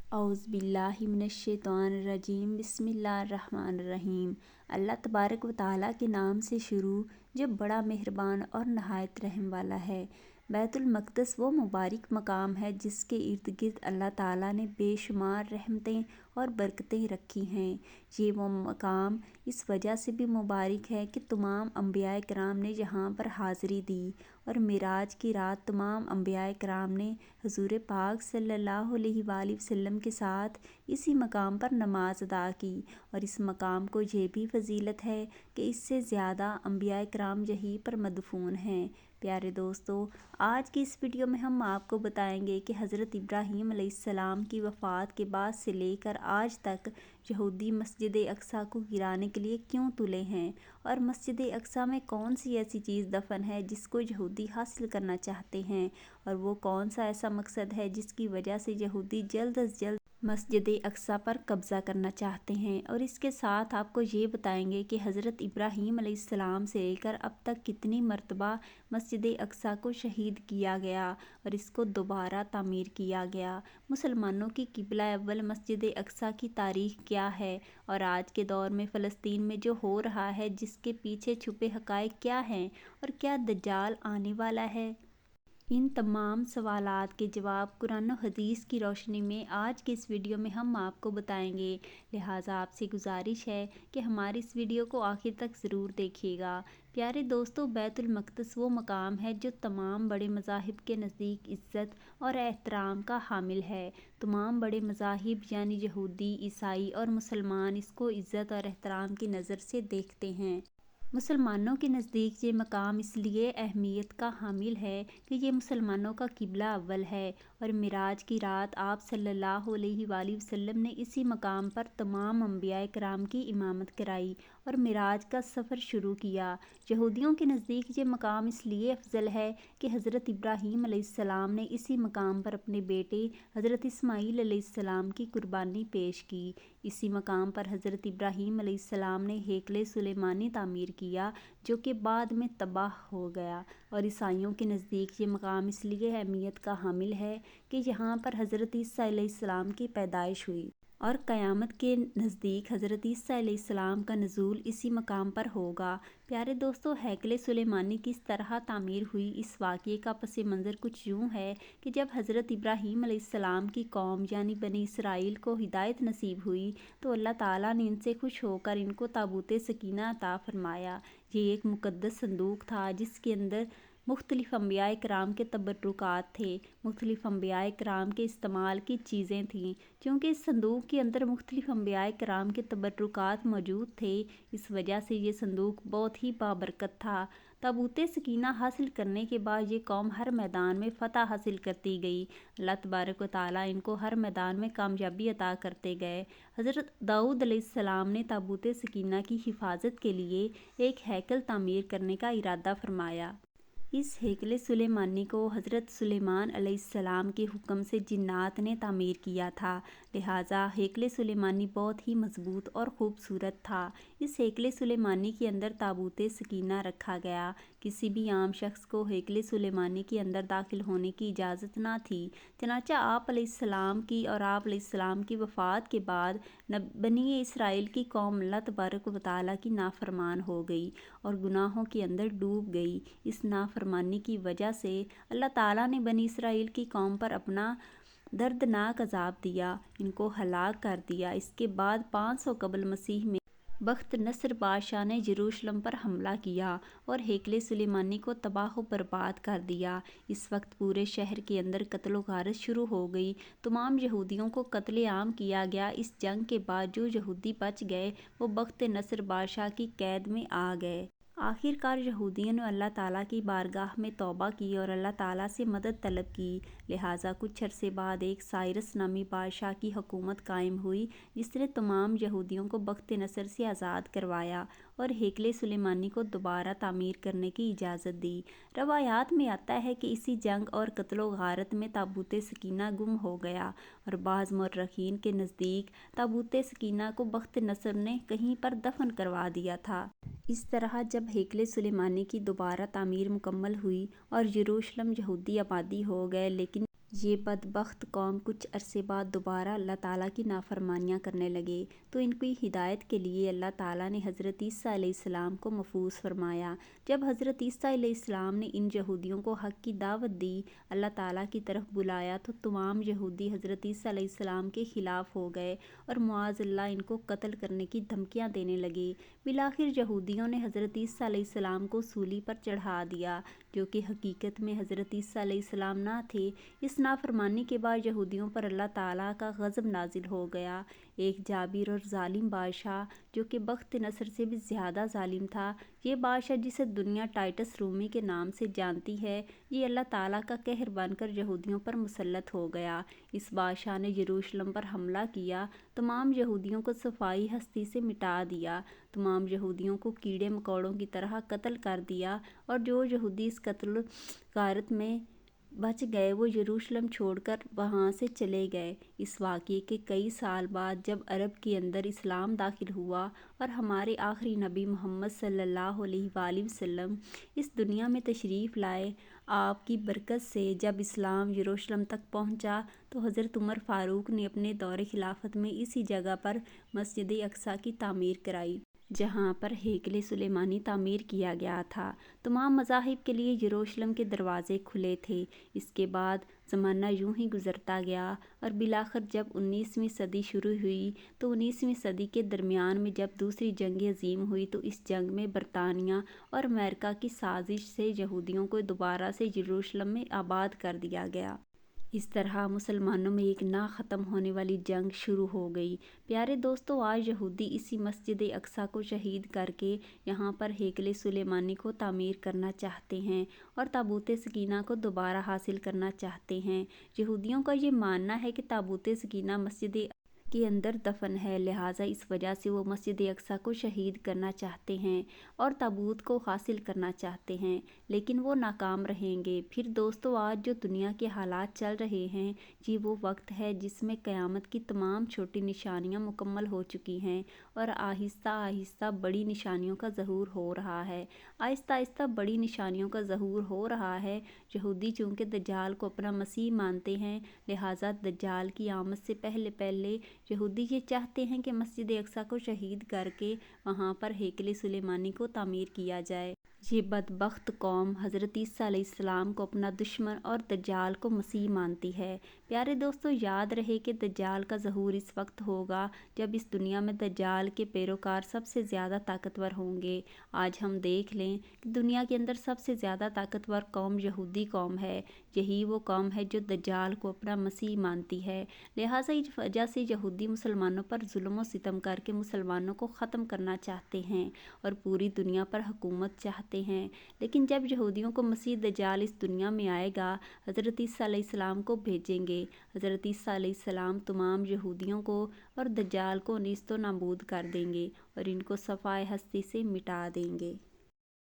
औज़ु बिल्लाहि मिनश्शैतानिर्रजीम बिस्मिल्लाहिर्रहमानिर्रहीम। अल्लाह तबारक व तआला के नाम से शुरू जो बड़ा मेहरबान और नहायत रहम वाला है। बैतुल मक़दस वो मुबारक मकाम है जिसके इर्द गिर्द अल्लाह ताला ने बेशुमार रहमतें और बरकतें रखी हैं। ये वो मकाम इस वजह से भी मुबारक है कि तमाम अम्बिया कराम ने यहाँ पर हाज़िरी दी और मिराज की रात तमाम अम्बिया कराम ने हुज़ूर पाक सल्लल्लाहु अलैहि वसल्लम के साथ इसी मकाम पर नमाज अदा की। और इस मकाम को ये भी फजीलत है कि इससे ज़्यादा अम्बिया कराम यहीं पर मदफून हैं। प्यारे दोस्तों, आज की इस वीडियो में हम आपको बताएंगे कि हज़रत इब्राहीम अलैहिस्सलाम की वफ़ात के बाद से लेकर आज तक यहूदी मस्जिद अक्सा को गिराने के लिए क्यों तुले हैं और मस्जिद अक्सा में कौन सी ऐसी चीज़ दफन है जिसको यहूदी हासिल करना चाहते हैं और वो कौन सा ऐसा मकसद है जिसकी वजह से यहूदी जल्द अज जल्द मस्जिद अक्सा पर कब्ज़ा करना चाहते हैं। और इसके साथ आपको ये बताएंगे कि हज़रत इब्राहीम अलैहिस्सलाम से लेकर अब तक कितनी मरतबा मस्जिद अक्सा को शहीद किया गया और इसको दोबारा तामीर किया गया। मुसलमानों की किबला अव्वल मस्जिद अक्सा की तारीख़ क्या है और आज के दौर में फ़लस्तीन में जो हो रहा है जिसके पीछे छुपे हक़ाइक़ क्या हैं और क्या दज्जाल आने वाला है। इन तमाम सवालात के जवाब कुरान और हदीस की रोशनी में आज के इस वीडियो में हम आपको बताएंगे। लिहाजा आपसे गुजारिश है कि हमारी इस वीडियो को आखिर तक ज़रूर देखिएगा। प्यारे दोस्तों, बैतुल मक़दस वो मकाम है जो तमाम बड़े मज़ाहिब के नज़दीक इज़्ज़त और एहतराम का हामिल है। तमाम बड़े मज़ाहिब यानी यहूदी, ईसाई और मुसलमान इसको इज़्ज़त और एहतराम की नज़र से देखते हैं। मुसलमानों के नज़दीक ये मकाम इसलिए अहमियत का हामिल है कि ये मुसलमानों का किबला अव्वल है और मिराज की रात आप सल्लल्लाहु अलैहि वसल्लम ने इसी मकाम पर तमाम अम्बिया कराम की इमामत कराई और मिराज का सफ़र शुरू किया। यहूदियों के नज़दीक ये मकाम इसलिए अफजल है कि हज़रत इब्राहीम अलैहिस्सलाम ने इसी मकाम पर अपने बेटे हज़रत इस्माईल अलैहिस्सलाम की कुर्बानी पेश की। इसी मकाम पर हज़रत इब्राहीम अलैहिस्सलाम ने हेकले सुलेमानी तामीर किया जो कि बाद में तबाह हो गया। और ईसाइयों के नज़दीक ये मकाम इसलिए अहमियत का हामिल है कि यहाँ पर हज़रत ईसा अलैहिस्सलाम की पैदाइश हुई और क़यामत के नज़दीक हज़रत ईसा अलैहिस्सलाम का नुज़ूल इसी मकाम पर होगा। प्यारे दोस्तों, हैकले सुलेमानी किस तरह तामीर हुई, इस वाक़ये का पस मंज़र कुछ यूँ है कि जब हज़रत इब्राहीम अलैहिस्सलाम की कौम यानी बनी इसराइल को हिदायत नसीब हुई तो अल्लाह ताला ने इनसे खुश होकर इनको ताबूत सकीना अता फ़रमाया। ये एक मुक़द्दस संदूक था जिसके अंदर मुख्तलिफ़ अम्बिया कराम के तबर्रुकात थे, मुख्तलिफ़ अम्बिया कराम के इस्तेमाल की चीज़ें थीं। क्योंकि इस संदूक के अंदर मुख्तलिफ़ अम्बिया कराम के तबर्रुकात मौजूद थे, इस वजह से ये संदूक बहुत ही बाबरकत था। ताबूत सकीना हासिल करने के बाद ये कौम हर मैदान में फ़तह हासिल करती गई। अल्लाह तबारक व तआला इनको हर मैदान में कामयाबी अता करते गए। हज़रत दाऊद अलैहिस्सलाम ने ताबूत सकीना की हिफाजत के लिए एक हैकल तामीर करने का इरादा फरमाया। इस हैकले सुलेमानी को हज़रत सुलेमान अलैहिस्सलाम के हुक्म से जिन्नात ने तामीर किया था। लिहाजा हैकले सुलेमानी बहुत ही मज़बूत और ख़ूबसूरत था। इस हैकले सुलेमानी के अंदर ताबूत सकीना रखा गया। किसी भी आम शख्स को हैकले सुलेमानी के अंदर दाखिल होने की इजाज़त ना थी। चनाचा आप अलैहिस्सलाम की और आप अलैहिस्सलाम की वफ़ात के बाद बनी इसराइल की कौम अल्लाह तबारक व तआला की नाफरमान हो गई और गुनाहों के अंदर डूब गई। इस नाफरमानी की वजह से अल्लाह ताला ने बनी इसराइल की कौम पर अपना दर्दनाक अज़ाब दिया, इनको हलाक कर दिया। इसके बाद 500 कबल मसीह में बख्त नसर बादशाह ने यरूशलेम पर हमला किया और हैकले सुलेमानी को तबाह व बर्बाद कर दिया। इस वक्त पूरे शहर के अंदर कत्ल गारत शुरू हो गई। तमाम यहूदियों को कत्लेआम किया गया। इस जंग के बाद जो यहूदी बच गए वो बख्त नसर बादशाह की कैद में आ गए। आखिरकार यहूदियों ने अल्लाह ताला की बारगाह में तौबा की और अल्लाह ताला से मदद तलब की। लिहाजा कुछ अरसे बाद एक साइरस नामी बादशाह की हुकूमत कायम हुई जिसने तमाम यहूदियों को बख्त नसर से आज़ाद करवाया और हैकले सुलेमानी को दोबारा तामीर करने की इजाज़त दी। रवायात में आता है कि इसी जंग और कत्लो गारत में ताबूत सकीना गुम हो गया और बाज़ मौर्रखीन के नज़दीक ताबूत सकीना को बख्त नसर ने कहीं पर दफन करवा दिया था। इस तरह जब हैकले सुलेमानी की दोबारा तामीर मुकम्मल हुई और यरूशलेम यहूदी आबादी हो गए, लेकिन یہ بدبخت قوم کچھ عرصے بعد دوبارہ اللہ تعالیٰ کی نافرمانیاں کرنے لگے تو ان کی ہدایت کے لیے اللہ تعالیٰ نے حضرت عیسیٰ علیہ السلام کو مبعوث فرمایا۔ جب حضرت عیسیٰ علیہ السلام نے ان یہودیوں کو حق کی دعوت دی، اللہ تعالیٰ کی طرف بلایا، تو تمام یہودی حضرت عیسیٰ علیہ السلام کے خلاف ہو گئے اور معاذ اللہ ان کو قتل کرنے کی دھمکیاں دینے لگے۔ بالآخر یہودیوں نے حضرت عیسیٰ علیہ السلام کو سولی پر چڑھا دیا، جو کہ حقیقت میں حضرت عیسیٰ علیہ السلام نہ تھے۔ اس نافرمانی کے بعد یہودیوں پر اللہ تعالیٰ کا غضب نازل ہو گیا۔ ایک جابر اور ظالم بادشاہ، جو کہ بخت نصر سے بھی زیادہ ظالم تھا، یہ بادشاہ جسے دنیا ٹائٹس رومی کے نام سے جانتی ہے، یہ اللہ تعالیٰ کا قہر بن کر یہودیوں پر مسلط ہو گیا۔ اس بادشاہ نے یروشلم پر حملہ کیا، تمام یہودیوں کو صفائی ہستی سے مٹا دیا، تمام یہودیوں کو کیڑے مکوڑوں کی طرح قتل کر دیا، اور جو یہودی اس قتل غارت میں بچ گئے وہ یروشلم چھوڑ کر وہاں سے چلے گئے۔ اس واقعے کے کئی سال بعد جب عرب کے اندر اسلام داخل ہوا اور ہمارے آخری نبی محمد صلی اللہ علیہ وآلہ وسلم اس دنیا میں تشریف لائے، آپ کی برکت سے جب اسلام یروشلم تک پہنچا تو حضرت عمر فاروق نے اپنے دور خلافت میں اسی جگہ پر مسجد اقصیٰ کی تعمیر کرائی، جہاں پر ہیکل سلیمانی تعمیر کیا گیا تھا۔ تمام مذاہب کے لیے یروشلم کے دروازے کھلے تھے۔ اس کے بعد زمانہ یوں ہی گزرتا گیا اور بالآخر جب 19ویں صدی شروع ہوئی تو 19ویں صدی کے درمیان میں جب دوسری جنگ عظیم ہوئی تو اس جنگ میں برطانیہ اور امریکہ کی سازش سے یہودیوں کو دوبارہ سے یروشلم میں آباد کر دیا گیا۔ اس طرح مسلمانوں میں ایک نہ ختم ہونے والی جنگ شروع ہو گئی۔ پیارے دوستو، آج یہودی اسی مسجد اقصیٰ کو شہید کر کے یہاں پر ہیکل سلیمانی کو تعمیر کرنا چاہتے ہیں اور تابوت سکینہ کو دوبارہ حاصل کرنا چاہتے ہیں۔ یہودیوں کا یہ ماننا ہے کہ تابوت سکینہ مسجد کے اندر دفن ہے، لہٰذا اس وجہ سے وہ مسجد اقصیٰ کو شہید کرنا چاہتے ہیں اور تابوت کو حاصل کرنا چاہتے ہیں، لیکن وہ ناکام رہیں گے۔ پھر دوستو، آج جو دنیا کے حالات چل رہے ہیں، یہ وہ وقت ہے جس میں قیامت کی تمام چھوٹی نشانیاں مکمل ہو چکی ہیں اور آہستہ آہستہ بڑی نشانیوں کا ظہور ہو رہا ہے۔ آہستہ آہستہ بڑی نشانیوں کا ظہور ہو رہا ہے۔ یہودی چونکہ دجال کو اپنا مسیح مانتے ہیں، لہٰذا دجال کی آمد سے پہلے پہلے یہودی یہ چاہتے ہیں کہ مسجد اقصیٰ کو شہید کر کے وہاں پر ہیکل سلیمانی کو تعمیر کیا جائے۔ یہ بدبخت قوم حضرت عیسیٰ علیہ السلام کو اپنا دشمن اور دجال کو مسیح مانتی ہے۔ پیارے دوستو، یاد رہے کہ دجال کا ظہور اس وقت ہوگا جب اس دنیا میں دجال کے پیروکار سب سے زیادہ طاقتور ہوں گے۔ آج ہم دیکھ لیں کہ دنیا کے اندر سب سے زیادہ طاقتور قوم یہودی قوم ہے۔ یہی وہ قوم ہے جو دجال کو اپنا مسیح مانتی ہے۔ لہٰذا اس وجہ سے یہودی مسلمانوں پر ظلم و ستم کر کے مسلمانوں کو ختم کرنا چاہتے ہیں اور پوری دنیا پر حکومت چاہتے ہیں۔ لیکن جب یہودیوں کو مسیح دجال اس دنیا میں آئے گا، حضرت عیسیٰ علیہ السلام کو بھیجیں گے۔ حضرت عیسیٰ علیہ السلام تمام یہودیوں کو اور دجال کو نیست و نابود کر دیں گے اور ان کو صفائے ہستی سے مٹا دیں گے۔